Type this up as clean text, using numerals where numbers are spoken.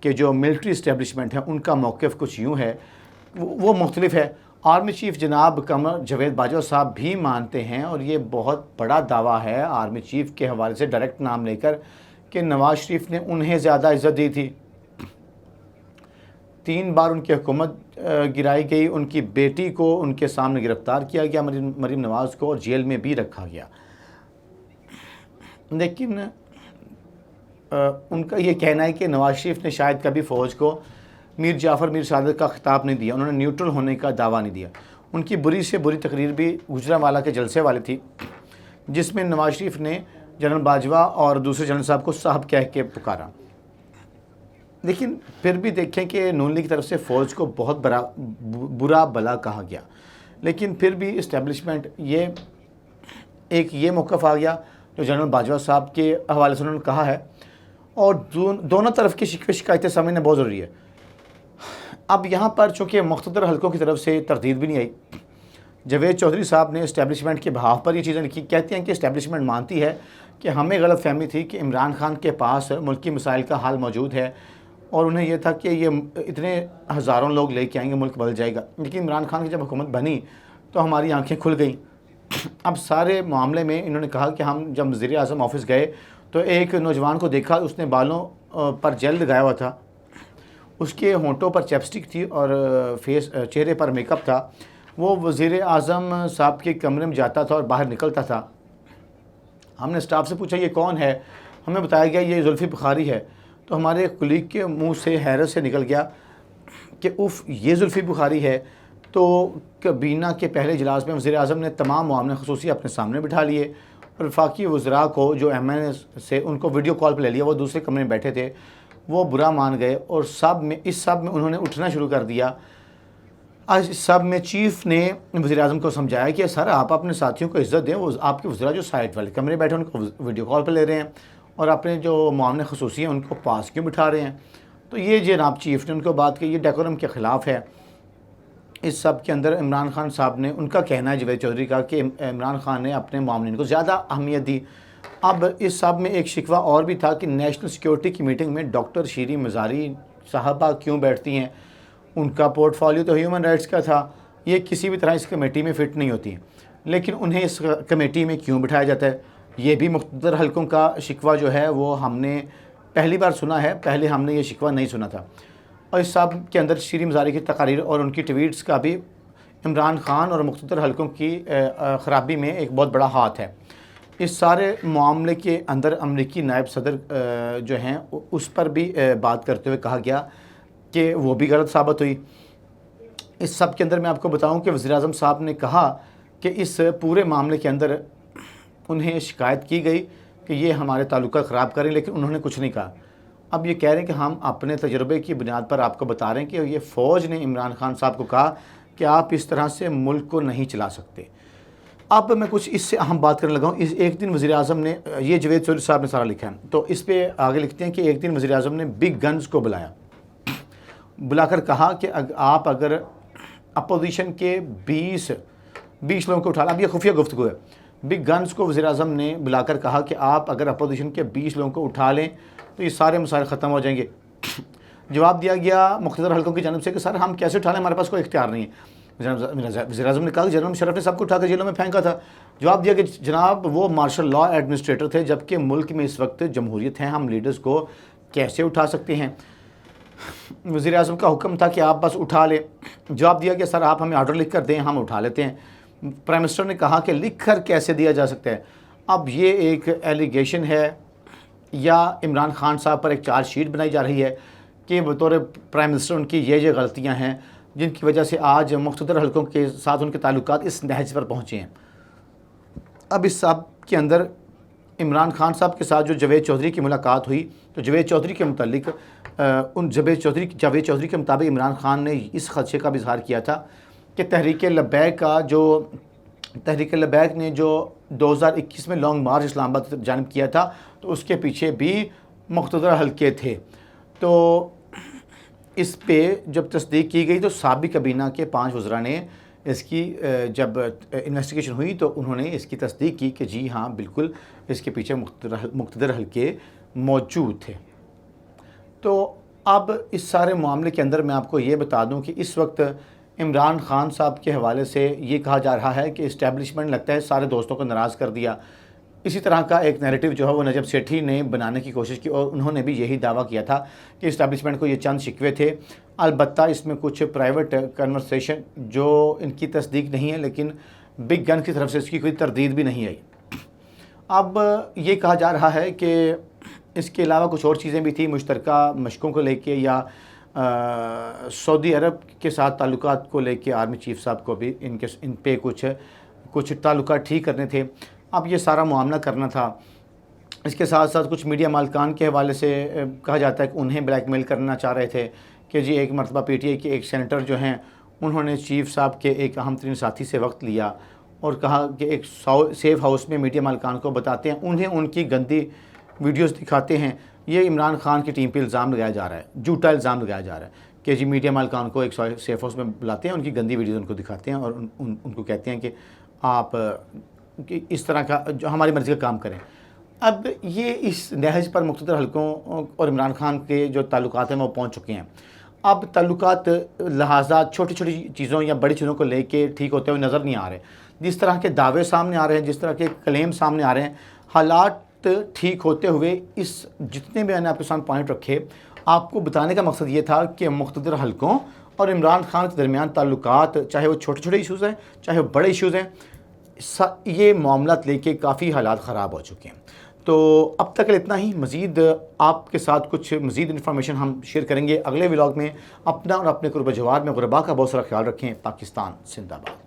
کہ جو military establishment ہے ان کا موقف کچھ یوں ہے، وہ مختلف ہے۔ آرمی چیف جناب قمر جاوید باجوہ صاحب بھی مانتے ہیں، اور یہ بہت بڑا دعویٰ ہے آرمی چیف کے حوالے سے ڈائریکٹ نام لے کر، کہ نواز شریف نے انہیں زیادہ عزت دی تھی۔ 3 بار ان کی حکومت گرائی گئی، ان کی بیٹی کو ان کے سامنے گرفتار کیا گیا، مریم نواز کو، اور جیل میں بھی رکھا گیا۔ لیکن ان کا یہ کہنا ہے کہ نواز شریف نے شاید کبھی فوج کو میر جعفر میر سعادت کا خطاب نہیں دیا، انہوں نے نیوٹرل ہونے کا دعویٰ نہیں دیا۔ ان کی بری سے بری تقریر بھی گجرانوالہ کے جلسے والی تھی، جس میں نواز شریف نے جنرل باجوہ اور دوسرے جنرل صاحب کو صاحب کہہ کے پکارا۔ لیکن پھر بھی دیکھیں کہ نون لیگ کی طرف سے فوج کو بہت برا بلا کہا گیا، لیکن پھر بھی اسٹیبلشمنٹ یہ موقف آ گیا جو جنرل باجوہ صاحب کے حوالے سے انہوں نے کہا ہے، اور دونوں طرف کی شکوے شکایتیں سمجھنا بہت ضروری ہے۔ اب یہاں پر چونکہ مقتدر حلقوں کی طرف سے تردید بھی نہیں آئی، جاوید چودھری صاحب نے اسٹیبلشمنٹ کے بہاف پر یہ چیزیں لکھی، کہتے ہیں کہ اسٹیبلشمنٹ مانتی ہے کہ ہمیں غلط فہمی تھی کہ عمران خان کے پاس ملکی مسائل کا حل موجود ہے، اور انہیں یہ تھا کہ یہ اتنے ہزاروں لوگ لے کے آئیں گے، ملک بدل جائے گا۔ لیکن عمران خان کی جب حکومت بنی تو ہماری آنکھیں کھل گئیں۔ اب سارے معاملے میں انہوں نے کہا کہ ہم جب وزیر اعظم آفس گئے تو ایک نوجوان کو دیکھا، اس نے بالوں پر جیل لگایا ہوا تھا، اس کے ہونٹوں پر چیپسٹک تھی اور چہرے پر میک اپ تھا۔ وہ وزیر اعظم صاحب کے کمرے میں جاتا تھا اور باہر نکلتا تھا۔ ہم نے سٹاف سے پوچھا یہ کون ہے، ہمیں بتایا گیا یہ زلفی بخاری ہے، تو ہمارے کلیگ کے منہ سے حیرت سے نکل گیا کہ اف یہ زلفی بخاری ہے۔ تو کابینہ کے پہلے اجلاس میں وزیر اعظم نے تمام معاملے خصوصی اپنے سامنے بٹھا لیے، اور وفاقی وزراء کو جو ایم این اے سے ان کو ویڈیو کال پہ لے لیا، وہ دوسرے کمرے میں بیٹھے تھے، وہ برا مان گئے، اور اس سب میں انہوں نے اٹھنا شروع کر دیا۔ آج اس سب میں چیف نے وزیر اعظم کو سمجھایا کہ سر آپ اپنے ساتھیوں کو عزت دیں، وہ آپ کے وزراء جو سائٹ والے کمرے بیٹھے ان کو ویڈیو کال پہ لے رہے ہیں، اور اپنے جو معاملے خصوصی ہیں ان کو پاس کیوں بٹھا رہے ہیں۔ تو یہ جناب چیف نے ان کو بات کی، یہ ڈیکورم کے خلاف ہے۔ اس سب کے اندر عمران خان صاحب نے، ان کا کہنا ہے جاوید چودھری کا، کہ عمران خان نے اپنے معاملین کو زیادہ اہمیت دی۔ اب اس سب میں ایک شکوہ اور بھی تھا کہ نیشنل سیکیورٹی کی میٹنگ میں ڈاکٹر شیریں مزاری صاحبہ کیوں بیٹھتی ہیں، ان کا پورٹ فولیو تو ہیومن رائٹس کا تھا، یہ کسی بھی طرح اس کمیٹی میں فٹ نہیں ہوتی ہیں، لیکن انہیں اس کمیٹی میں کیوں بٹھایا جاتا ہے؟ یہ بھی مقتدر حلقوں کا شکوہ جو ہے وہ ہم نے پہلی بار سنا ہے، پہلے ہم نے یہ شکوہ نہیں سنا تھا۔ اور اس سب کے اندر شیریں مزاری کی تقاریر اور ان کی ٹویٹس کا بھی عمران خان اور مقتدر حلقوں کی خرابی میں ایک بہت بڑا ہاتھ ہے۔ اس سارے معاملے کے اندر امریکی نائب صدر جو ہیں اس پر بھی بات کرتے ہوئے کہا گیا کہ وہ بھی غلط ثابت ہوئی۔ اس سب کے اندر میں آپ کو بتاؤں کہ وزیر اعظم صاحب نے کہا کہ اس پورے معاملے کے اندر انہیں شکایت کی گئی کہ یہ ہمارے تعلقات خراب کریں، لیکن انہوں نے کچھ نہیں کہا۔ اب یہ کہہ رہے ہیں کہ ہم اپنے تجربے کی بنیاد پر آپ کو بتا رہے ہیں کہ یہ فوج نے عمران خان صاحب کو کہا کہ آپ اس طرح سے ملک کو نہیں چلا سکتے۔ اب میں کچھ اس سے اہم بات کرنے لگا ہوں۔ ایک دن وزیر اعظم نے، یہ جاوید چودھری صاحب نے سارا لکھا ہے، تو اس پہ آگے لکھتے ہیں کہ ایک دن وزیر اعظم نے بگ گنز کو بلا کر کہا کہ آپ اگر اپوزیشن کے 20 لوگوں کو اٹھا لیں، اب یہ خفیہ گفتگو ہے، بگ گنز کو وزیر اعظم نے بلا کر کہا کہ آپ اگر اپوزیشن کے 20 لوگوں کو اٹھا لیں تو یہ سارے مسائل ختم ہو جائیں گے۔ جواب دیا گیا مقتدر حلقوں کی جانب سے کہ سر ہم کیسے اٹھا لیں، ہمارے پاس کوئی اختیار نہیں ہے۔ وزیر اعظم نے کہا کہ جنرل مشرف نے سب کو اٹھا کر جیلوں میں پھینکا تھا۔ جواب دیا کہ جناب وہ مارشل لا ایڈمنسٹریٹر تھے، جبکہ ملک میں اس وقت جمہوریت ہے، ہم لیڈرز کو کیسے اٹھا سکتے ہیں؟ وزیر اعظم کا حکم تھا کہ آپ بس اٹھا لیں۔ جواب دیا کہ سر آپ ہمیں آرڈر لکھ کر دیں، ہم اٹھا لیتے ہیں۔ پرائم منسٹر نے کہا کہ لکھ کر کیسے دیا جا سکتا ہے؟ اب یہ ایک ایلیگیشن ہے یا عمران خان صاحب پر ایک چارج شیٹ بنائی جا رہی ہے کہ بطور پرائم منسٹر ان کی یہ غلطیاں ہیں جن کی وجہ سے آج مقتدر حلقوں کے ساتھ ان کے تعلقات اس نہج پر پہنچے ہیں۔ اب اس سب کے اندر عمران خان صاحب کے ساتھ جو جاوید چودھری کی ملاقات ہوئی تو جاوید چودھری کے متعلق جاوید چودھری کے مطابق عمران خان نے اس خدشے کا بھی اظہار کیا تھا کہ تحریک لبیک نے جو 2021 میں لانگ مارچ اسلام آباد کی جانب کیا تھا تو اس کے پیچھے بھی مقتدر حلقے تھے۔ تو اس پہ جب تصدیق کی گئی تو سابق کابینہ کے 5 وزراء نے اس کی جب انویسٹیگیشن ہوئی تو انہوں نے اس کی تصدیق کی کہ جی ہاں بالکل اس کے پیچھے مقتدر حلقے موجود تھے۔ تو اب اس سارے معاملے کے اندر میں آپ کو یہ بتا دوں کہ اس وقت عمران خان صاحب کے حوالے سے یہ کہا جا رہا ہے کہ اسٹیبلشمنٹ لگتا ہے سارے دوستوں کو ناراض کر دیا. اسی طرح کا ایک نیریٹو جو ہے وہ نجم سیٹھی نے بنانے کی کوشش کی اور انہوں نے بھی یہی دعویٰ کیا تھا کہ اسٹیبلشمنٹ کو یہ چند شکوے تھے. البتہ اس میں کچھ پرائیویٹ کنورسیشن جو ان کی تصدیق نہیں ہے، لیکن بگ گن کی طرف سے اس کی کوئی تردید بھی نہیں آئی. اب یہ کہا جا رہا ہے کہ اس کے علاوہ کچھ اور چیزیں بھی تھیں مشترکہ مشقوں کو لے کے، یا سعودی عرب کے ساتھ تعلقات کو لے کے آرمی چیف صاحب کو بھی ان پہ کچھ تعلقات ٹھیک کرنے تھے. اب یہ سارا معاملہ کرنا تھا. اس کے ساتھ ساتھ کچھ میڈیا مالکان کے حوالے سے کہا جاتا ہے کہ انہیں بلیک میل کرنا چاہ رہے تھے کہ جی ایک مرتبہ پی ٹی آئی کے ایک سینیٹر جو ہیں انہوں نے چیف صاحب کے ایک اہم ترین ساتھی سے وقت لیا اور کہا کہ ایک سیف ہاؤس میں میڈیا مالکان کو بتاتے ہیں، انہیں ان کی گندی ویڈیوز دکھاتے ہیں. یہ عمران خان کی ٹیم پہ الزام لگایا جا رہا ہے، جھوٹا الزام لگایا جا رہا ہے کہ جی میڈیا مالکان کو ایک سیف ہاؤس میں بلاتے ہیں، ان کی گندی ویڈیوز ان کو دکھاتے ہیں اور ان کو کہتے ہیں کہ آپ اس طرح کا جو ہماری مرضی کا کام کریں. اب یہ اس نہج پر مقتدر حلقوں اور عمران خان کے جو تعلقات ہیں وہ پہنچ چکے ہیں. اب تعلقات لہٰذا چھوٹی چھوٹی چیزوں یا بڑی چیزوں کو لے کے ٹھیک ہوتے ہوئے نظر نہیں آ رہے. جس طرح کے دعوے سامنے آ رہے ہیں، جس طرح کے کلیم سامنے آ رہے ہیں، حالات ٹھیک ہوتے ہوئے اس جتنے بھی میں نے آپ کے سامنے پوائنٹ رکھے، آپ کو بتانے کا مقصد یہ تھا کہ مقتدر حلقوں اور عمران خان کے درمیان تعلقات، چاہے وہ چھوٹے چھوٹے ایشوز ہیں چاہے وہ بڑے ایشوز ہیں، یہ معاملات لے کے کافی حالات خراب ہو چکے ہیں. تو اب تک اتنا ہی. مزید آپ کے ساتھ کچھ مزید انفارمیشن ہم شیئر کریں گے اگلے ولاگ میں. اپنا اور اپنے قرب جوار میں غربا کا بہت سارا خیال رکھیں. پاکستان زندہ باد.